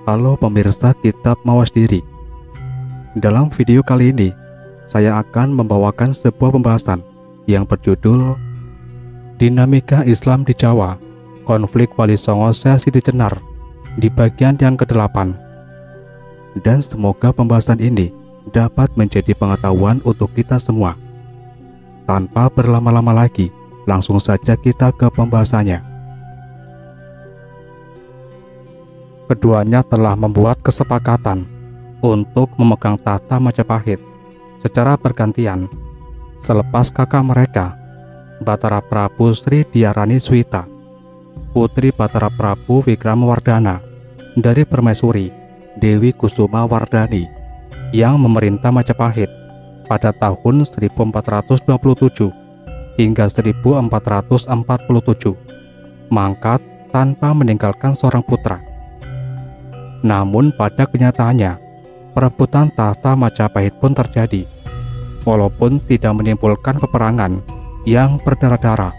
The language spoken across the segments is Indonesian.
Halo pemirsa Kitab Mawas Diri. Dalam video kali ini, saya akan membawakan sebuah pembahasan yang berjudul Dinamika Islam di Jawa, Konflik Wali Songo Syekh Siti Jenar di bagian yang ke-8. Dan semoga pembahasan ini dapat menjadi pengetahuan untuk kita semua. Tanpa berlama-lama lagi, langsung saja kita ke pembahasannya. Keduanya telah membuat kesepakatan untuk memegang tahta Majapahit secara bergantian selepas kakak mereka, Batara Prabu Sri Diyarani Suwita, putri Batara Prabu Wikramawardhana dari Permaisuri Dewi Kusuma Wardhani yang memerintah Majapahit pada tahun 1427 hingga 1447, mangkat tanpa meninggalkan seorang putra. Namun pada kenyataannya, perebutan tahta Majapahit pun terjadi, walaupun tidak menimbulkan peperangan yang berdarah-darah.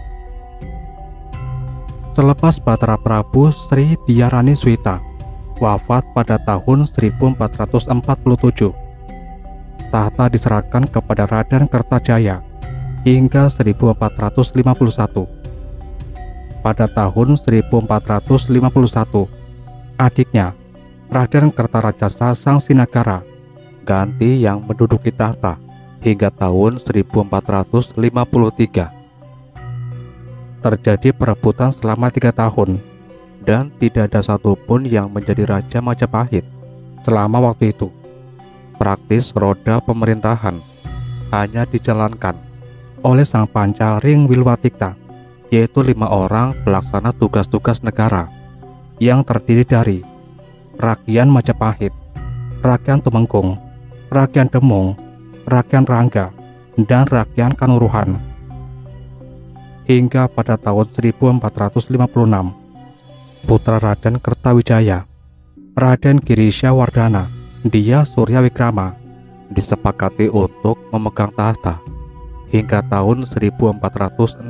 Selepas Batara Prabu Sri Diyarani Suwita wafat pada tahun 1447, tahta diserahkan kepada Raden Kertajaya hingga 1451. Pada tahun 1451, adiknya Raden Kertarajasa Sang Sinagara ganti yang menduduki tahta hingga tahun 1453. Terjadi perebutan selama 3 tahun dan tidak ada satupun yang menjadi Raja Majapahit selama waktu itu. Praktis roda pemerintahan hanya dijalankan oleh Sang Pancaring Wilwatikta, yaitu 5 orang pelaksana tugas-tugas negara yang terdiri dari Rakyat Majapahit, Rakyat Tumenggung, Rakyat Demung, Rakyat Rangga, dan Rakyat Kanuruhan. Hingga pada tahun 1456, putra Raden Kertawijaya, Raden Girisya Wardhana Diya Surya Wikrama, disepakati untuk memegang tahta hingga tahun 1466.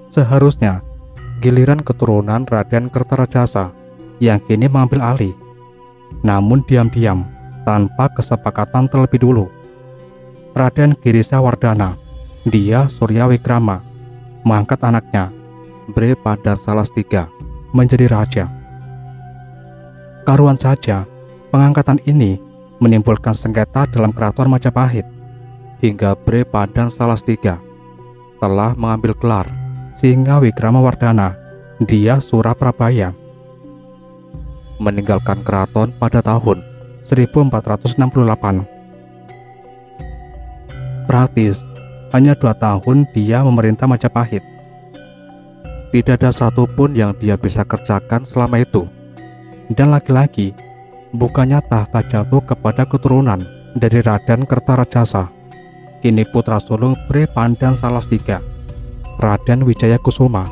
Seharusnya giliran keturunan Raden Kertarajasa yang kini mengambil alih, namun diam-diam tanpa kesepakatan terlebih dulu, Raden Girisya Wardhana Diya Surya Wikrama mengangkat anaknya Bre Pandan Salastika menjadi raja. Karuan saja pengangkatan ini menimbulkan sengketa dalam Keraton Majapahit hingga Bre Pandan Salastika telah mengambil gelar sehingga Wikramawardhana Diya Suraprabaya meninggalkan keraton pada tahun 1468. Praktis hanya 2 tahun dia memerintah Majapahit. Tidak ada satupun yang dia bisa kerjakan selama itu. Dan lagi-lagi, bukannya tahta jatuh kepada keturunan dari Raden Kertarajasa, kini putra sulung Bre Pandan Salastika, Raden Wijaya Kusuma,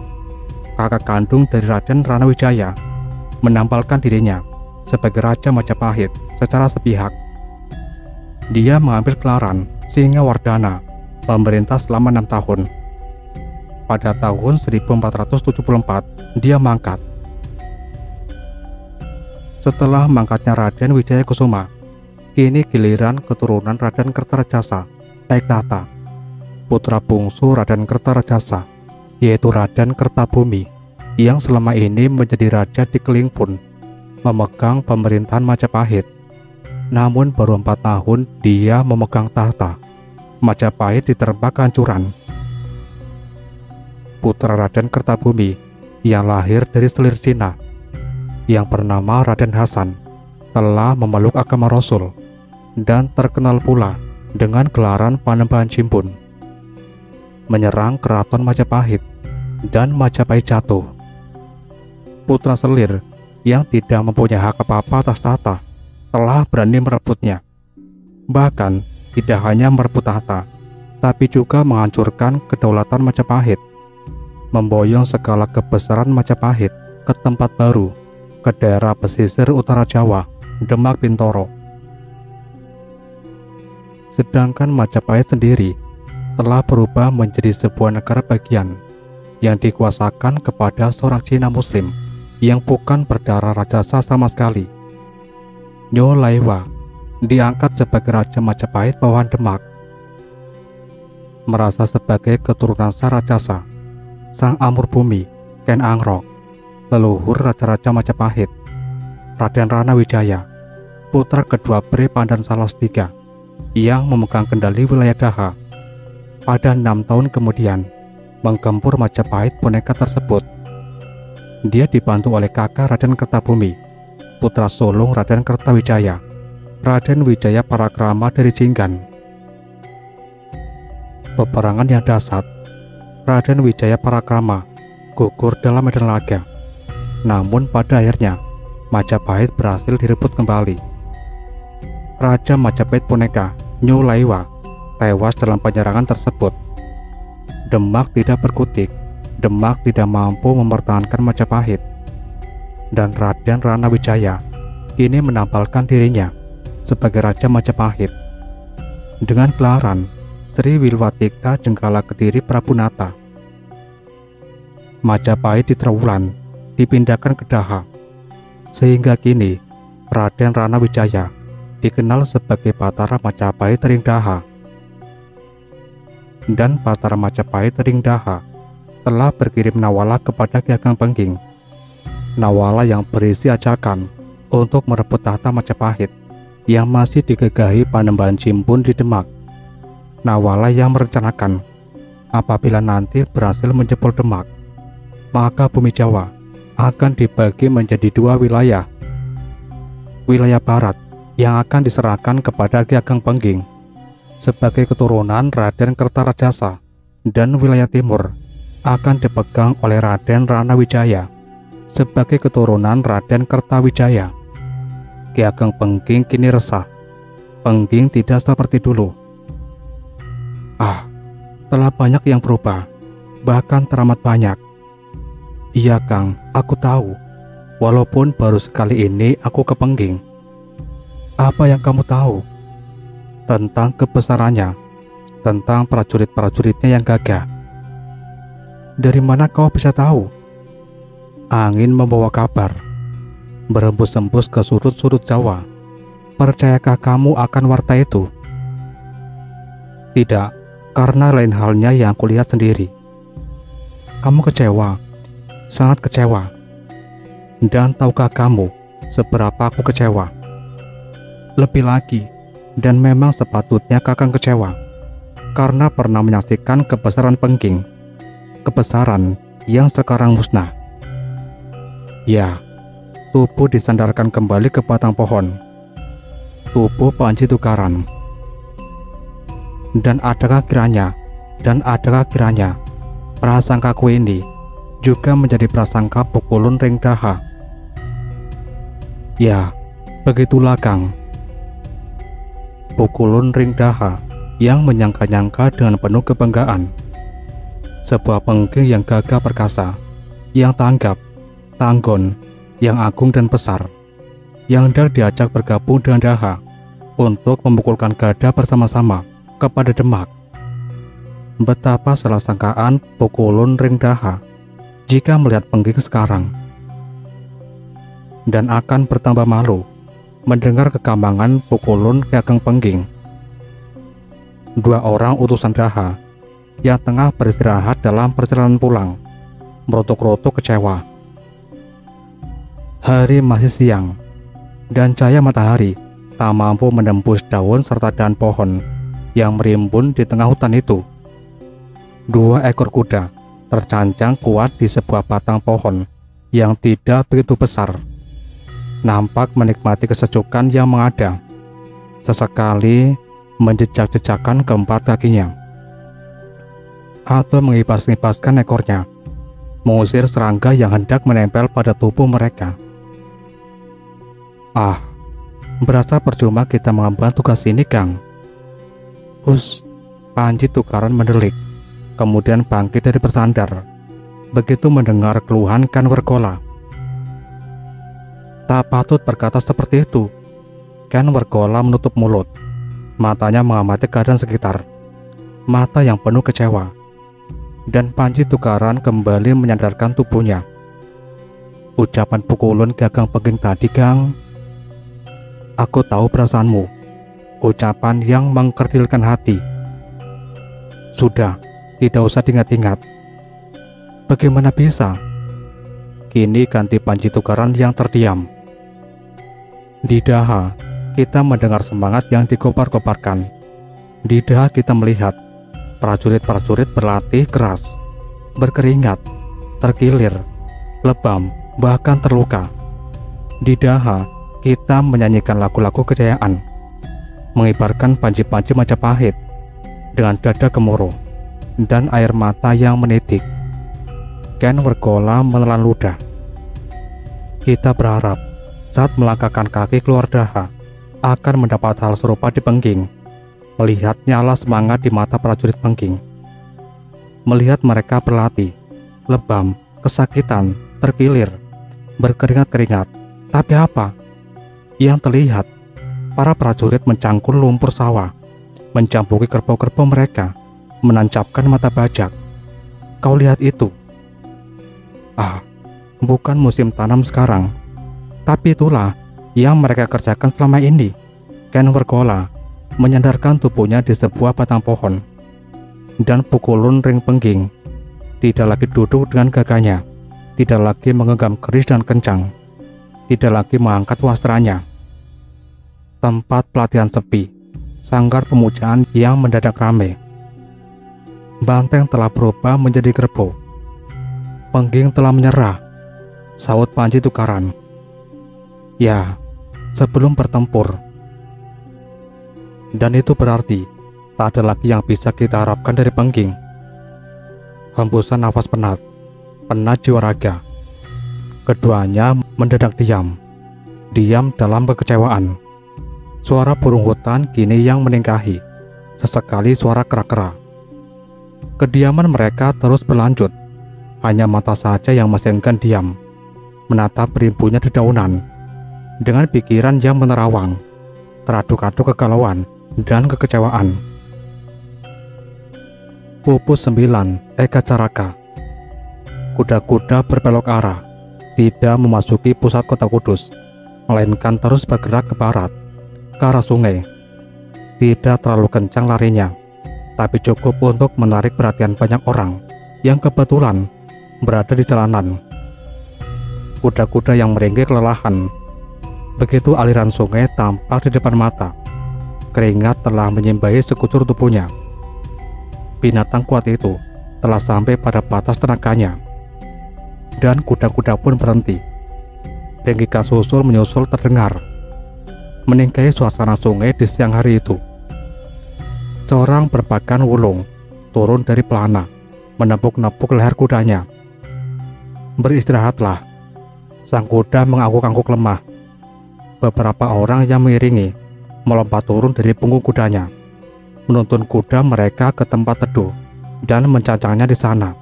kakak kandung dari Raden Ranawijaya, menampilkan dirinya sebagai Raja Majapahit secara sepihak. Dia mengambil gelaran Singawardhana, pemerintah selama 6 tahun. Pada tahun 1474, dia mangkat. Setelah mangkatnya Raden Wijaya Kusuma, kini giliran keturunan Raden Kertarajasa naik tahta. Putra bungsu Raden Kertarajasa, yaitu Raden Kertabumi, yang selama ini menjadi raja di Kelingpun, memegang pemerintahan Majapahit. Namun baru 4 tahun dia memegang tahta, Majapahit diterpa kehancuran. Putra Raden Kertabumi yang lahir dari selir Cina, yang bernama Raden Hasan, telah memeluk agama Rasul dan terkenal pula dengan gelaran Panembahan Cimpun, menyerang keraton Majapahit dan Majapahit jatuh. Putra selir yang tidak mempunyai hak apa-apa atas tahta telah berani merebutnya. Bahkan tidak hanya merebut tahta, tapi juga menghancurkan kedaulatan Majapahit, memboyong segala kebesaran Majapahit ke tempat baru, ke daerah pesisir utara Jawa, Demak Bintoro. Sedangkan Majapahit sendiri telah berubah menjadi sebuah negara bagian yang dikuasakan kepada seorang Cina Muslim yang bukan berdarah raksasa sama sekali. Nyolaiwa diangkat sebagai Raja Majapahit bawahan Demak. Merasa sebagai keturunan sang raksasa, sang Amur Bumi, Ken Angrok, leluhur Raja-Raja Majapahit, Raden Rana Wijaya, putra kedua Pri Pandan Salatiga, yang memegang kendali wilayah Daha. Pada 6 tahun kemudian, menggempur Majapahit boneka tersebut. Dia dibantu oleh kakak Raden Kertabumi, putra sulung Raden Kertawijaya, Raden Wijaya Parakrama dari Jinggan. Peperangan yang dahsyat, Raden Wijaya Parakrama gugur dalam medan laga. Namun pada akhirnya, Majapahit berhasil direbut kembali. Raja Majapahit boneka, Nyolaiwa, tewas dalam penyerangan tersebut. Demak tidak berkutik, Demak tidak mampu mempertahankan Majapahit. Dan Raden Rana Wijaya kini menampilkan dirinya sebagai Raja Majapahit dengan gelaran Sri Wilwatika Jenggala Kediri Prabunata. Majapahit di Trowulan dipindahkan ke Daha, sehingga kini Raden Rana Wijaya dikenal sebagai Batara Majapahit Ring Daha. Dan Batara Majapahit Ring Daha telah berkirim nawala kepada Ki Ageng Pengging, nawala yang berisi ajakan untuk merebut tahta Majapahit yang masih digegahi Panembahan Jimpun di Demak. Nawala yang merencanakan apabila nanti berhasil menjebol Demak, maka bumi Jawa akan dibagi menjadi 2 wilayah. Wilayah barat yang akan diserahkan kepada Ki Ageng Pengging sebagai keturunan Raden Kertarajasa, dan wilayah timur akan dipegang oleh Raden Rana Wijaya sebagai keturunan Raden Kertawijaya. Ki Ageng Pengging kini resah. Pengging tidak seperti dulu. Telah banyak yang berubah, bahkan teramat banyak. Iya Kang, aku tahu. Walaupun baru sekali ini aku ke Pengging. Apa yang kamu tahu tentang kebesarannya, tentang prajurit-prajuritnya yang gagah? Dari mana kau bisa tahu? Angin membawa kabar, berembus-embus ke sudut-sudut Jawa. Percayakah kamu akan warta itu? Tidak, karena lain halnya yang aku lihat sendiri. Kamu kecewa, sangat kecewa. Dan tahukah kamu seberapa aku kecewa? Lebih lagi, dan memang sepatutnya Kakang kecewa, karena pernah menyaksikan kebesaran Pengging, kebesaran yang sekarang musnah. Ya, tubuh disandarkan kembali ke batang pohon, tubuh Panji Tukaran. Dan adakah kiranya prasangkaku ini juga menjadi prasangka Pukulun Ring Daha? Ya, begitulah Kang. Pukulun Ring Daha yang menyangka-nyangka dengan penuh kebanggaan. Sebuah Pengging yang gagah perkasa, yang tanggap, tanggon, yang agung dan besar, yang hendak diajak bergabung dengan Daha untuk memukulkan gada bersama-sama kepada Demak. Betapa salah sangkaan Pukulun Ring Daha jika melihat Pengging sekarang, dan akan bertambah malu mendengar kekambangan Pukulun Ki Ageng Pengging. 2 orang utusan Daha yang tengah beristirahat dalam perjalanan pulang merotok-rotok kecewa. Hari masih siang, dan cahaya matahari tak mampu menembus daun serta dahan pohon yang merimbun di tengah hutan itu. 2 ekor kuda tercancang kuat di sebuah batang pohon yang tidak begitu besar, nampak menikmati kesejukan yang mengada. Sesekali menjejak-jejakkan keempat kakinya, atau mengibas-ngibaskan ekornya, mengusir serangga yang hendak menempel pada tubuh mereka. Berasa percuma kita mengemban tugas ini, Kang. Panji Tukaran mendelik, kemudian bangkit dari bersandar begitu mendengar keluhan Kan Wergola. Tak patut berkata seperti itu. Kan Wergola menutup mulut, matanya mengamati keadaan sekitar, mata yang penuh kecewa. Dan Panji Tukaran kembali menyandarkan tubuhnya. Ucapan pukulun gagang pengging tadi, Gang. Aku tahu perasaanmu. Ucapan yang mengkerdilkan hati. Sudah, tidak usah diingat-ingat. Bagaimana bisa? Kini ganti Panji tukaran yang terdiam. Di Daha, kita mendengar semangat yang dikobar-kobarkan. Di Daha kita melihat prajurit-prajurit berlatih keras, berkeringat, terkilir, lebam, bahkan terluka. Di Daha, kita menyanyikan lagu-lagu kejayaan, mengibarkan panji-panji Majapahit dengan dada gemuruh dan air mata yang menitik. Ken Wergola menelan ludah. Kita berharap saat melangkahkan kaki keluar Daha akan mendapat hal serupa di Pengging. Melihat nyala semangat di mata prajurit Pengging, melihat mereka berlatih, lebam, kesakitan, terkilir, berkeringat-keringat. Tapi apa yang terlihat? Para prajurit mencangkul lumpur sawah, mencampuki kerbau-kerbau mereka, menancapkan mata bajak. Kau lihat itu? Ah, bukan musim tanam sekarang. Tapi itulah yang mereka kerjakan selama ini. Ken Wergola menyandarkan tubuhnya di sebuah batang pohon, dan pukulun ring Pengging tidak lagi duduk dengan gagahnya, tidak lagi menggenggam keris dan kencang, tidak lagi mengangkat wastranya. Tempat pelatihan sepi, sanggar pemujaan yang mendadak ramai. Banteng telah berubah menjadi gerbong. Pengging telah menyerah, saut Panji tukaran. Ya, sebelum bertempur. Dan itu berarti tak ada lagi yang bisa kita harapkan dari Pengging. Hembusan nafas penat jiwa raga. Keduanya mendadak diam dalam kekecewaan. Suara burung hutan kini yang meningkahi, sesekali suara kera-kera. Kediaman mereka terus berlanjut. Hanya mata saja yang masih enggan diam, menatap rimbunya dedaunan, dengan pikiran yang menerawang, teraduk-aduk kegalauan dan kekecewaan. Pupus 9 Eka Caraka. Kuda-kuda berbelok arah, tidak memasuki pusat kota Kudus, melainkan terus bergerak ke barat, ke arah sungai. Tidak terlalu kencang larinya, tapi cukup untuk menarik perhatian banyak orang yang kebetulan berada di jalanan. Kuda-kuda yang meringkih kelelahan. Begitu aliran sungai tampak di depan mata, keringat telah menyimbahi sekujur tubuhnya. Binatang kuat itu telah sampai pada batas tenaganya, dan kuda-kuda pun berhenti. Ringkikan susul menyusul terdengar, meningkai suasana sungai di siang hari itu. Seorang berpakaian wulung turun dari pelana, menepuk-nepuk leher kudanya. Beristirahatlah. Sang kuda mengangguk-angguk lemah. Beberapa orang yang mengiringi melompat turun dari punggung kudanya, menuntun kuda mereka ke tempat teduh dan mencancangnya di sana.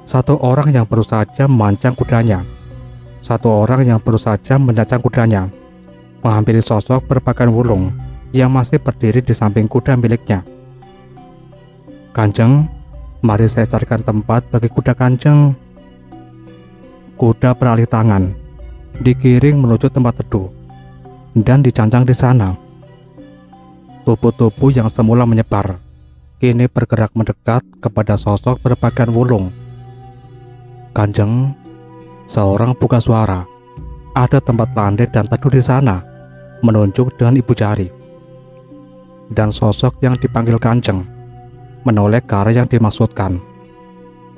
Satu orang yang baru saja memancang kudanya, satu orang yang baru saja mencancang kudanya, menghampiri sosok berpakaian wulung yang masih berdiri di samping kuda miliknya. "Kanjeng, mari saya carikan tempat bagi kuda Kanjeng." Kuda beralih tangan, digiring menuju tempat teduh, dan dicancang di sana. Tubuh-tubuh yang semula menyebar, kini bergerak mendekat kepada sosok berpakaian wulung. "Kanjeng," seorang buka suara, "ada tempat landai dan teduh di sana," menunjuk dengan ibu jari. Dan sosok yang dipanggil Kanjeng menoleh ke arah yang dimaksudkan.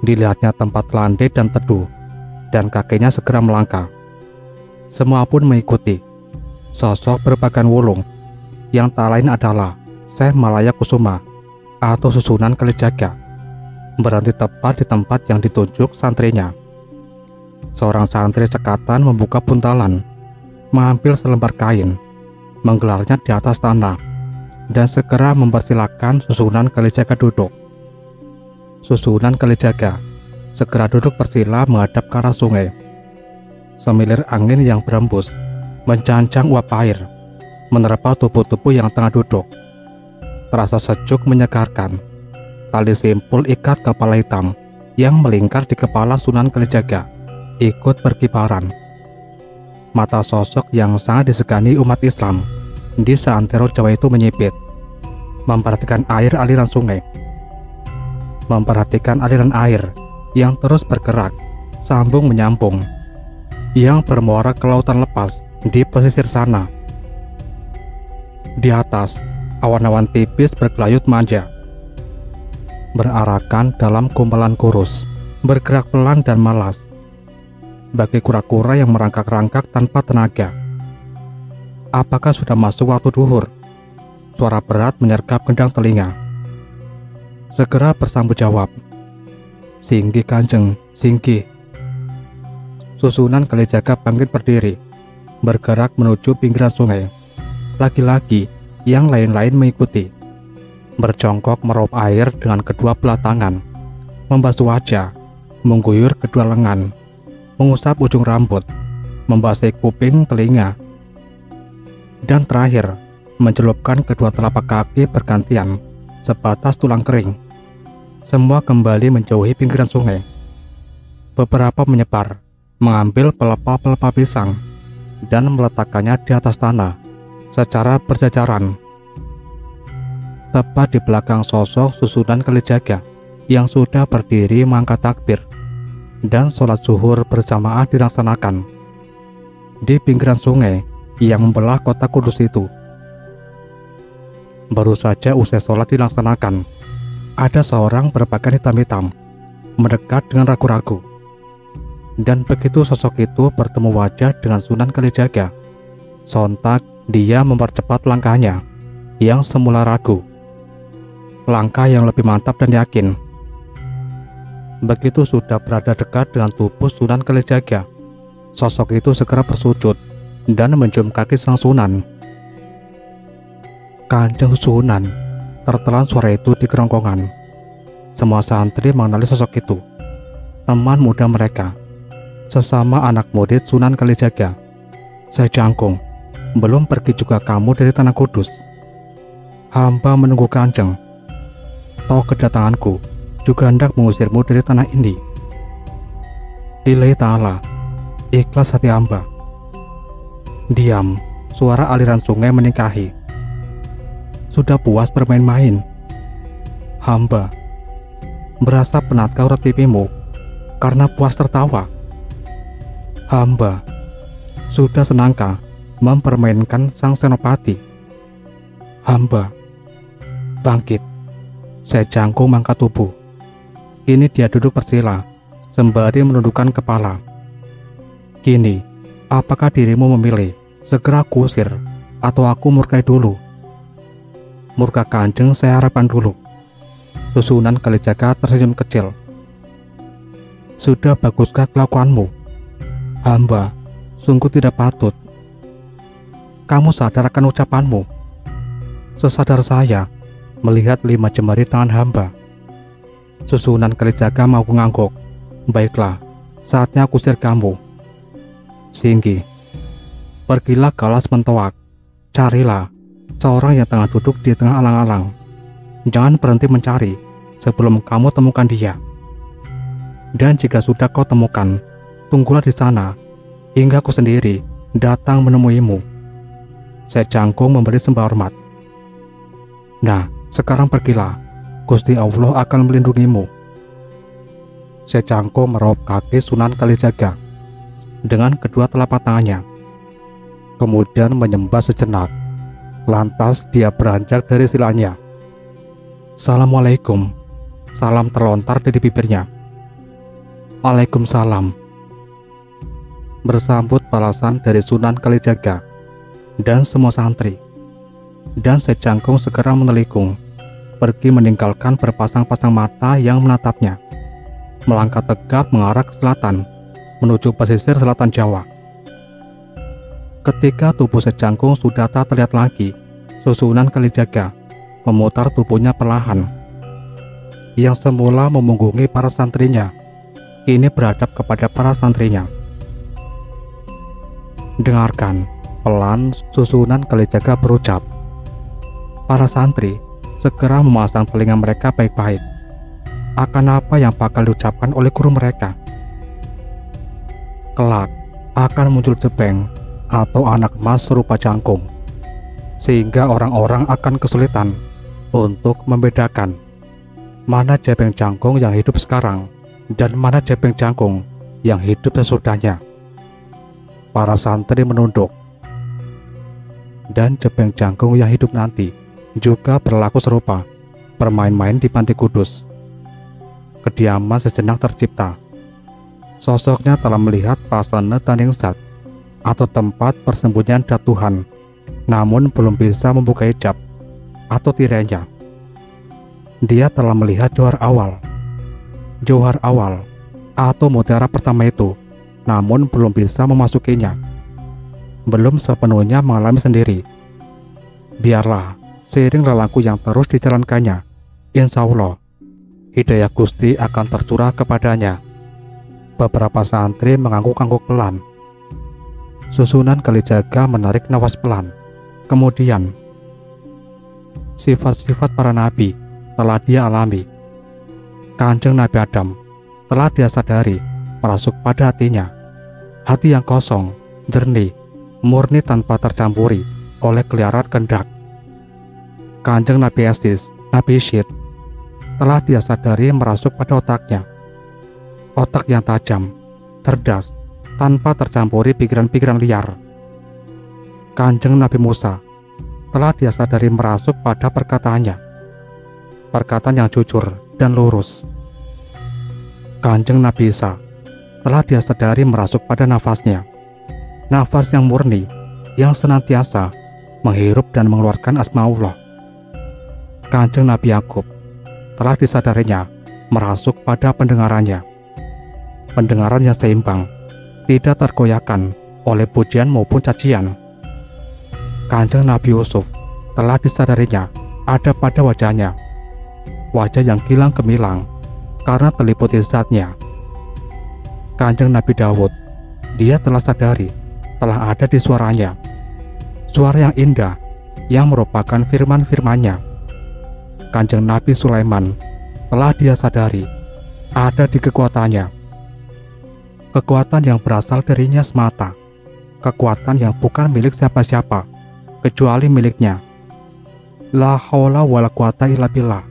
Dilihatnya tempat landai dan teduh, dan kakinya segera melangkah. Semua pun mengikuti. Sosok berpakaian wulung yang tak lain adalah Syekh Malaya Kusuma atau Susunan Kalijaga berhenti tepat di tempat yang ditunjuk santrinya. Seorang santri sekatan membuka buntalan, mengambil selembar kain, menggelarnya di atas tanah, dan segera mempersilahkan Susunan Kalijaga duduk. Susunan Kalijaga segera duduk bersila menghadap ke arah sungai. Semilir angin yang berembus mencancang uap air, menerpa tubuh-tubuh yang tengah duduk. Terasa sejuk menyegarkan. Tali simpul ikat kepala hitam yang melingkar di kepala Sunan Kalijaga ikut berkibaran. Mata sosok yang sangat disegani umat Islam di seantero Jawa itu menyipit, memperhatikan air aliran sungai, memperhatikan aliran air yang terus bergerak, sambung menyambung, yang bermuara ke lautan lepas di pesisir sana. Di atas, awan-awan tipis bergelayut manja, berarakan dalam gumpalan kurus, bergerak pelan dan malas, bagi kura-kura yang merangkak-rangkak tanpa tenaga. Apakah sudah masuk waktu duhur? Suara berat menyergap gendang telinga. Segera bersambut jawab, "Singgih Kanjeng, singgih." Susunan Kalijaga bangkit berdiri, bergerak menuju pinggiran sungai. Laki-laki yang lain-lain mengikuti, berjongkok meraup air dengan kedua belah tangan, membasuh wajah, mengguyur kedua lengan, mengusap ujung rambut, membasahi kuping, telinga, dan terakhir mencelupkan kedua telapak kaki bergantian sebatas tulang kering. Semua kembali menjauhi pinggiran sungai. Beberapa menyebar, mengambil pelepah-pelepah pisang dan meletakkannya di atas tanah secara berjajaran. Tepat di belakang sosok susunan Kalijaga yang sudah berdiri mengangkat takbir, dan sholat zuhur berjamaah dilaksanakan di pinggiran sungai yang membelah kota Kudus itu. Baru saja usai sholat dilaksanakan, ada seorang berpakaian hitam-hitam mendekat dengan ragu-ragu, dan begitu sosok itu bertemu wajah dengan Sunan Kalijaga, sontak dia mempercepat langkahnya yang semula ragu, langkah yang lebih mantap dan yakin. Begitu sudah berada dekat dengan tubuh Sunan Kalijaga, sosok itu segera bersujud dan mencium kaki sang Sunan. "Kanjeng Sunan," tertelan suara itu di kerongkongan. Semua santri mengenali sosok itu, teman muda mereka, sesama anak murid Sunan Kalijaga. "Saya Jangkung, belum pergi juga kamu dari tanah Kudus? Hamba menunggu Kanjeng. Toh kedatanganku juga hendak mengusirmu dari tanah ini. Lillahi ta'ala, ikhlas hati hamba." Diam, suara aliran sungai meningkahi. "Sudah puas bermain-main? Hamba berasa penat kau urat pipimu karena puas tertawa. Hamba sudah senangkah mempermainkan sang senopati? Hamba bangkit." Saya Jangkung mengangkat tubuh. Kini dia duduk bersila sembari menundukkan kepala. "Kini, apakah dirimu memilih segera kusir atau aku murkai dulu?" "Murka Kanjeng saya harapkan dulu." Susunan Kalijaga tersenyum kecil. "Sudah baguskah kelakuanmu? Hamba sungguh tidak patut. Kamu sadar akan ucapanmu?" "Sesadar saya melihat 5 jemari tangan hamba." Susunan Kalijaga mau ngangguk. "Baiklah, saatnya aku usir kamu. Singgih, pergilah ke alas mentoak, carilah seorang yang tengah duduk di tengah alang-alang. Jangan berhenti mencari sebelum kamu temukan dia. Dan jika sudah kau temukan, tunggulah di sana hingga aku sendiri datang menemuimu." Saya Jangkung memberi sembah hormat. "Nah, sekarang pergilah. Gusti Allah akan melindungimu." Saya Jangkung meraup kaki Sunan Kalijaga dengan kedua telapak tangannya, kemudian menyembah sejenak. Lantas dia beranjak dari silanya. "Assalamualaikum." Salam terlontar dari bibirnya. "Waalaikumsalam." Bersambut balasan dari Sunan Kalijaga dan semua santri. Dan Saya Jangkung segera menelikung, pergi meninggalkan berpasang-pasang mata yang menatapnya, melangkah tegap mengarah ke selatan, menuju pesisir selatan Jawa. Ketika tubuh Saya Jangkung sudah tak terlihat lagi, Susunan Kalijaga memutar tubuhnya perlahan. Yang semula memunggungi para santrinya, kini beradab kepada para santrinya. "Dengarkan," pelan Susunan Kalijaga berucap. Para santri segera memasang telinga mereka baik-baik akan apa yang bakal diucapkan oleh guru mereka. kelak akan muncul jebeng atau anak emas serupa jangkung, sehingga orang-orang akan kesulitan untuk membedakan mana jebeng jangkung yang hidup sekarang dan mana jebeng jangkung yang hidup sesudahnya. Para santri menunduk. Dan jebeng jangkung yang hidup nanti juga berlaku serupa, bermain-main di Panti Kudus. Kediaman sejenak tercipta. Sosoknya telah melihat pasana Taningsat atau tempat persembunyian zat Tuhan, namun belum bisa membuka hijab atau tirainya. Dia telah melihat johar awal atau mutiara pertama itu, namun belum bisa memasukinya, belum sepenuhnya mengalami sendiri. Biarlah seiring lelaku yang terus dijalankannya, insya Allah hidayah Gusti akan tercurah kepadanya. Beberapa santri mengangguk-angguk pelan. Susunan Kalijaga menarik nafas pelan. Kemudian, sifat-sifat para nabi telah dia alami. Kanjeng Nabi Adam telah dia sadari merasuk pada hatinya. Hati yang kosong, jernih, murni tanpa tercampuri oleh keliaran kehendak. Kanjeng Nabi Yesus, Nabi Syed, telah dia sadari merasuk pada otaknya. Otak yang tajam, cerdas, tanpa tercampuri pikiran-pikiran liar. Kanjeng Nabi Musa telah dia sadari merasuk pada perkataannya, perkataan yang jujur dan lurus. Kanjeng Nabi Isa telah dia sadari merasuk pada nafasnya, nafas yang murni, yang senantiasa menghirup dan mengeluarkan asma Allah. Kanjeng Nabi Yakub telah disadarinya merasuk pada pendengarannya, pendengaran yang seimbang, tidak tergoyahkan oleh pujian maupun cacian. Kanjeng Nabi Yusuf telah disadarinya ada pada wajahnya, wajah yang gilang gemilang karena terliputi zatnya. Kanjeng Nabi Daud, dia telah sadari telah ada di suaranya, suara yang indah yang merupakan firman-firmannya. Kanjeng Nabi Sulaiman telah dia sadari ada di kekuatannya, kekuatan yang berasal darinya semata, kekuatan yang bukan milik siapa-siapa kecuali miliknya. La haula wala quwata illa billah.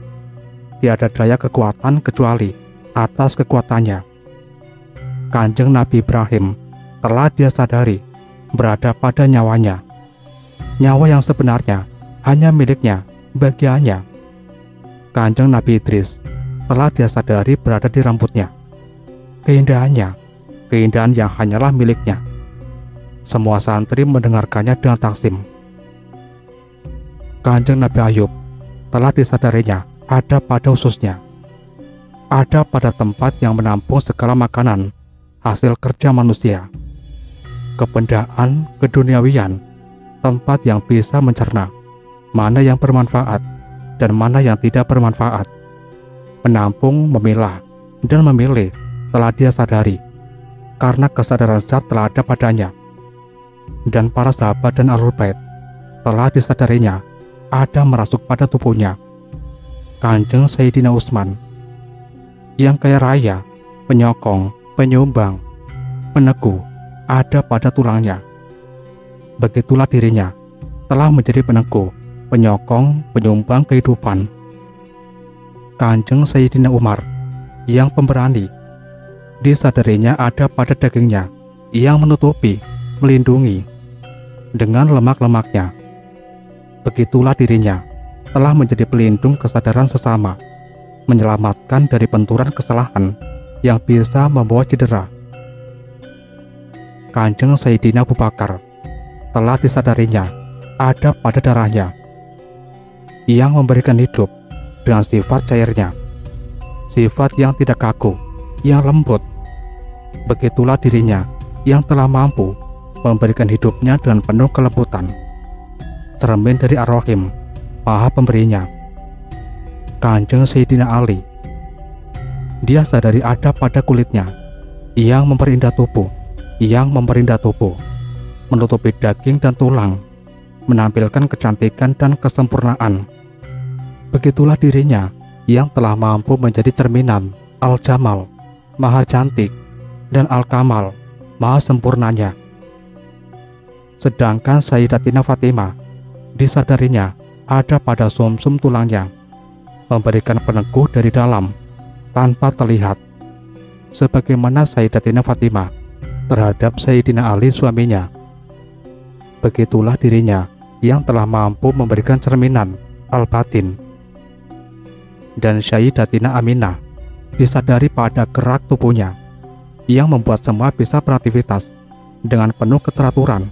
Tiada daya kekuatan kecuali atas kekuatannya. Kanjeng Nabi Ibrahim telah dia sadari berada pada nyawanya, nyawa yang sebenarnya hanya miliknya, bagiannya. Kanjeng Nabi Idris telah dia sadari berada di rambutnya, keindahannya, keindahan yang hanyalah miliknya. Semua santri mendengarkannya dengan taksim. Kanjeng Nabi Ayub telah disadarinya ada pada ususnya, ada pada tempat yang menampung segala makanan hasil kerja manusia, kebendaan, keduniawian, tempat yang bisa mencerna mana yang bermanfaat dan mana yang tidak bermanfaat, menampung, memilah, dan memilih telah dia sadari, karena kesadaran zat telah ada padanya. Dan para sahabat dan Ahlul Bait telah disadarinya ada merasuk pada tubuhnya. Kanjeng Sayyidina Utsman yang kaya raya, penyokong, penyumbang, peneguh ada pada tulangnya. Begitulah dirinya telah menjadi peneguh, penyokong, penyumbang kehidupan. Kanjeng Sayyidina Umar yang pemberani, disadarinya ada pada dagingnya yang menutupi, melindungi dengan lemak-lemaknya. Begitulah dirinya telah menjadi pelindung kesadaran sesama, menyelamatkan dari benturan kesalahan yang bisa membawa cedera. Kanjeng Sayyidina Abu Bakar telah disadarinya ada pada darahnya yang memberikan hidup dengan sifat cairnya, sifat yang tidak kaku, yang lembut. Begitulah dirinya yang telah mampu memberikan hidupnya dengan penuh kelembutan, cermin dari Ar-Rahim, Maha Pemberinya. Kanjeng Sayyidina Ali, dia sadari ada pada kulitnya yang memperindah tubuh, menutupi daging dan tulang, menampilkan kecantikan dan kesempurnaan. Begitulah dirinya yang telah mampu menjadi cerminan Al-Jamal, Maha Cantik, dan Al-Kamal, maha sempurnanya. Sedangkan Sayyidatina Fatimah disadarinya ada pada sumsum tulangnya, memberikan peneguh dari dalam tanpa terlihat, sebagaimana Sayyidatina Fatimah terhadap Sayyidina Ali suaminya. Begitulah dirinya yang telah mampu memberikan cerminan al-batin. Dan Sayyidatina Aminah disadari pada gerak tubuhnya yang membuat semua bisa beraktivitas dengan penuh keteraturan.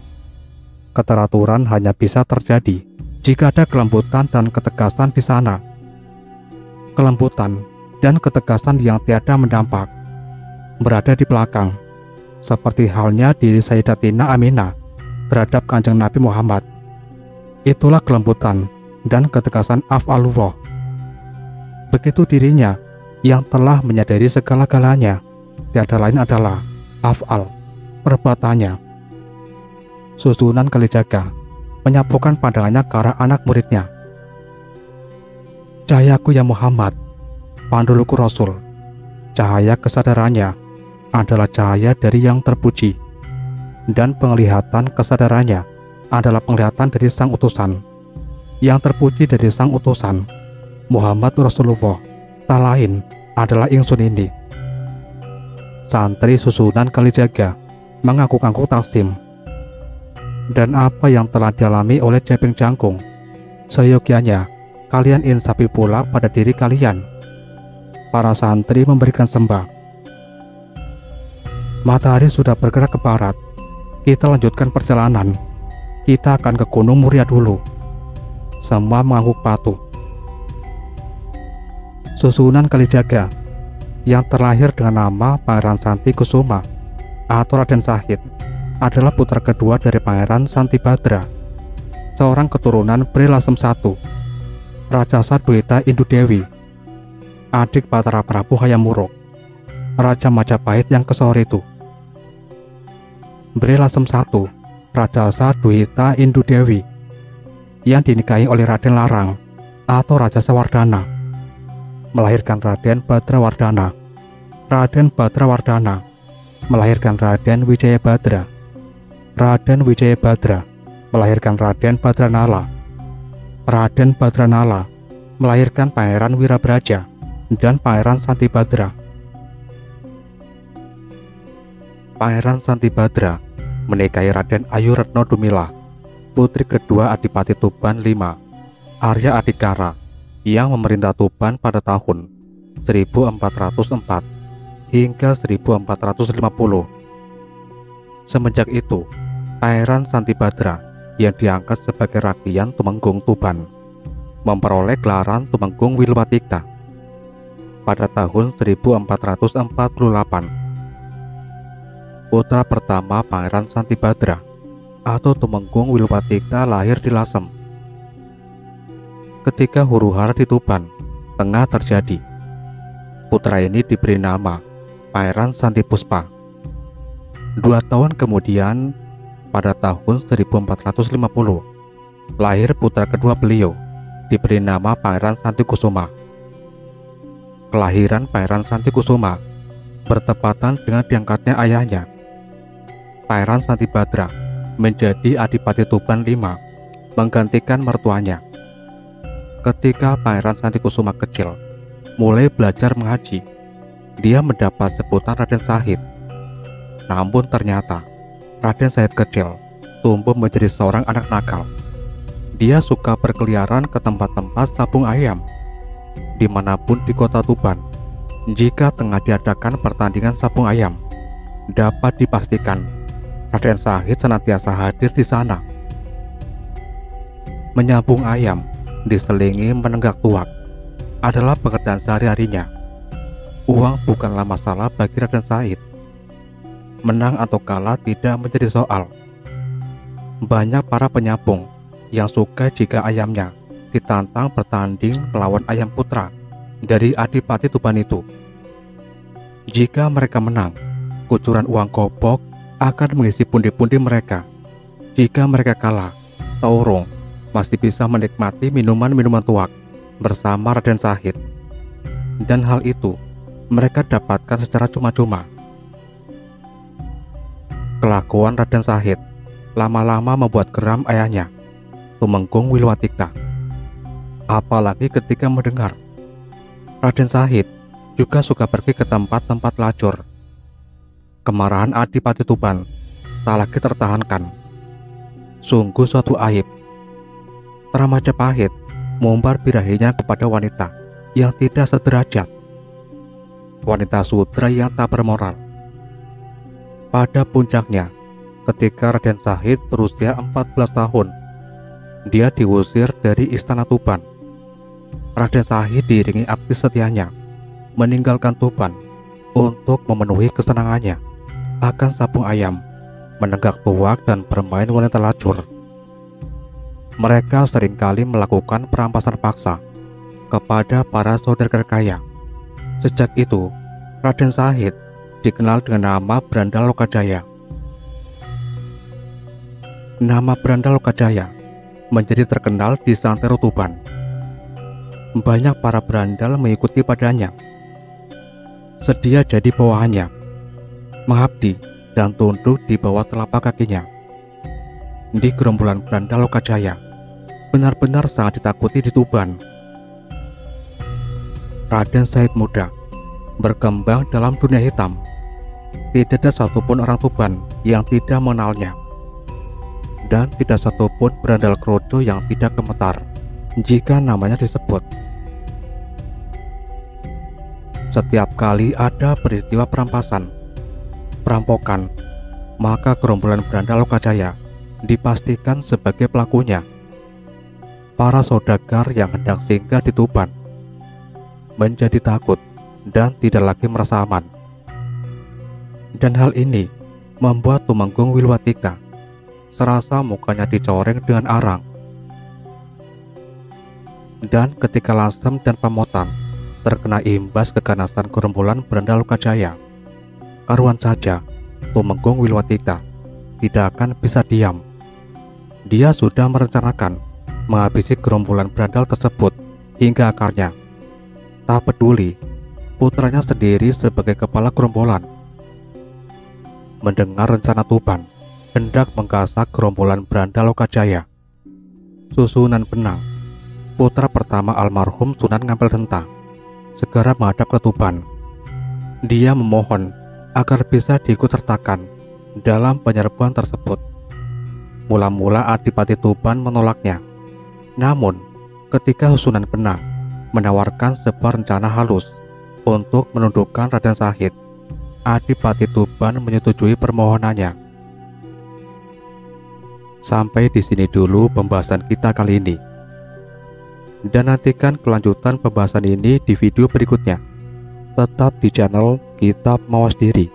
Keteraturan hanya bisa terjadi jika ada kelembutan dan ketegasan di sana. Kelembutan dan ketegasan yang tiada mendampak berada di belakang, seperti halnya diri Sayyidatina Aminah terhadap Kanjeng Nabi Muhammad. Itulah kelembutan dan ketegasan af'alullah. Begitu dirinya yang telah menyadari segala-galanya, tiada lain adalah af'al, perbuatannya. Susunan Kalijaga menyapukan pandangannya ke arah anak muridnya. Cahayaku ya Muhammad, panduluku Rasul, cahaya kesadarannya adalah cahaya dari yang terpuji, dan penglihatan kesadarannya adalah penglihatan dari sang utusan. Yang terpuji dari sang utusan Muhammad Rasulullah tak lain adalah ingsun ini. Santri susunan Kalijaga mengangguk-angguk taksim. Dan apa yang telah dialami oleh Ceping Jangkung, seyogyanya kalian insafi pula pada diri kalian. Para santri memberikan sembah. Matahari sudah bergerak ke barat. Kita lanjutkan perjalanan. Kita akan ke Gunung Muria dulu. Semua mengangguk patuh. Susunan Kalijaga yang terlahir dengan nama Pangeran Santi Kusuma atau Raden Sahid adalah putra kedua dari Pangeran Santi Badra, seorang keturunan Bri Lasem I, Rajasa Dwita Indu Dewi, adik Batara Prabu Hayam Wuruk, Raja Majapahit yang kesor itu. Bri Lasem I, Rajasa Dwita Indu Dewi, yang dinikahi oleh Raden Larang atau Rajasa Wardana, melahirkan Raden Badrawardana. Raden Badrawardana melahirkan Raden Wijayabadra. Raden Wijayabadra melahirkan Raden Badranala. Raden Badranala melahirkan Pangeran Wirabraja dan Pangeran Santi Badra. Pangeran Santi Badra menikahi Raden Ayu Retno Dumila, putri kedua Adipati Tuban V, Arya Adikara, yang memerintah Tuban pada tahun 1404 hingga 1450. Semenjak itu, Pangeran Santi Badra yang diangkat sebagai Rakian Tumenggung Tuban memperoleh gelaran Tumenggung Wilwatikta pada tahun 1448. Putra pertama Pangeran Santi Badra atau Tumenggung Wilwatikta lahir di Lasem. Ketika huru-hara di Tuban tengah terjadi, putra ini diberi nama Pangeran Santi Puspa. 2 tahun kemudian, pada tahun 1450, lahir putra kedua beliau, diberi nama Pangeran Santi Kusuma. Kelahiran Pangeran Santi Kusuma bertepatan dengan diangkatnya ayahnya, Pangeran Santi Badra, menjadi Adipati Tuban V, menggantikan mertuanya. Ketika Pangeran Santi Kusuma kecil, mulai belajar mengaji, dia mendapat sebutan Raden Sahid. Namun ternyata Raden Sahid kecil tumbuh menjadi seorang anak nakal. Dia suka berkeliaran ke tempat-tempat sabung ayam dimanapun di kota Tuban. Jika tengah diadakan pertandingan sabung ayam, dapat dipastikan Raden Sahid senantiasa hadir di sana. Menyabung ayam diselingi menenggak tuak adalah pekerjaan sehari-harinya. Uang bukanlah masalah bagi Raden Sahid. Menang atau kalah tidak menjadi soal. Banyak para penyabung yang suka jika ayamnya ditantang bertanding melawan ayam putra dari Adipati Tuban itu. Jika mereka menang, kucuran uang kopok akan mengisi pundi-pundi mereka. Jika mereka kalah, Taurung masih bisa menikmati minuman-minuman tuak bersama Raden Sahid. Dan hal itu mereka dapatkan secara cuma-cuma. Kelakuan Raden Sahid lama-lama membuat geram ayahnya, Tumenggung Wilwatikta. Apalagi ketika mendengar Raden Sahid juga suka pergi ke tempat-tempat lacur. Kemarahan Adipati Tuban tak lagi tertahankan. Sungguh suatu aib. Majapahit mengumbar birahinya kepada wanita yang tidak sederajat, wanita sudra yang tak bermoral. Pada puncaknya, ketika Raden Sahid berusia 14 tahun, dia diusir dari istana Tuban. Raden Sahid diiringi abdi setianya meninggalkan Tuban untuk memenuhi kesenangannya akan sabung ayam, menenggak tuak dan bermain wanita lacur. Mereka seringkali melakukan perampasan paksa kepada para saudagar kaya. Sejak itu, Raden Sahid dikenal dengan nama Brandal Lokajaya. Nama Brandal Lokajaya menjadi terkenal di santero Tuban. Banyak para berandal mengikuti padanya, sedia jadi bawahannya, mengabdi dan tunduk di bawah telapak kakinya. Di gerombolan Brandal Lokajaya benar-benar sangat ditakuti di Tuban. Raden Sahid muda berkembang dalam dunia hitam. Tidak ada satupun orang Tuban yang tidak mengenalnya, dan tidak satupun berandal kroco yang tidak gemetar jika namanya disebut. Setiap kali ada peristiwa perampasan, perampokan, maka gerombolan Brandal Lokajaya dipastikan sebagai pelakunya. Para saudagar yang hendak singgah di Tuban menjadi takut dan tidak lagi merasa aman. Dan hal ini membuat Tumenggung Wilwatikta serasa mukanya dicoreng dengan arang. Dan ketika Lasem dan Pamotan terkena imbas keganasan gerombolan Brandal Lokajaya, karuan saja Tumenggung Wilwatikta tidak akan bisa diam. Dia sudah merencanakan menghabisi gerombolan berandal tersebut hingga akarnya. Tak peduli putranya sendiri sebagai kepala gerombolan. Mendengar rencana Tuban hendak menggasak gerombolan Brandal Lokajaya, Susunan Benang, putra pertama almarhum Sunan Ngampel Denta, segera menghadap ke Tuban. Dia memohon agar bisa diikut sertakan dalam penyerbuan tersebut. Mula-mula Adipati Tuban menolaknya. Namun, ketika Susunan Benang menawarkan sebuah rencana halus untuk menundukkan Raden Sahid, Adipati Tuban menyetujui permohonannya. Sampai di sini dulu pembahasan kita kali ini. Dan nantikan kelanjutan pembahasan ini di video berikutnya. Tetap di channel Kitab Mawas Diri.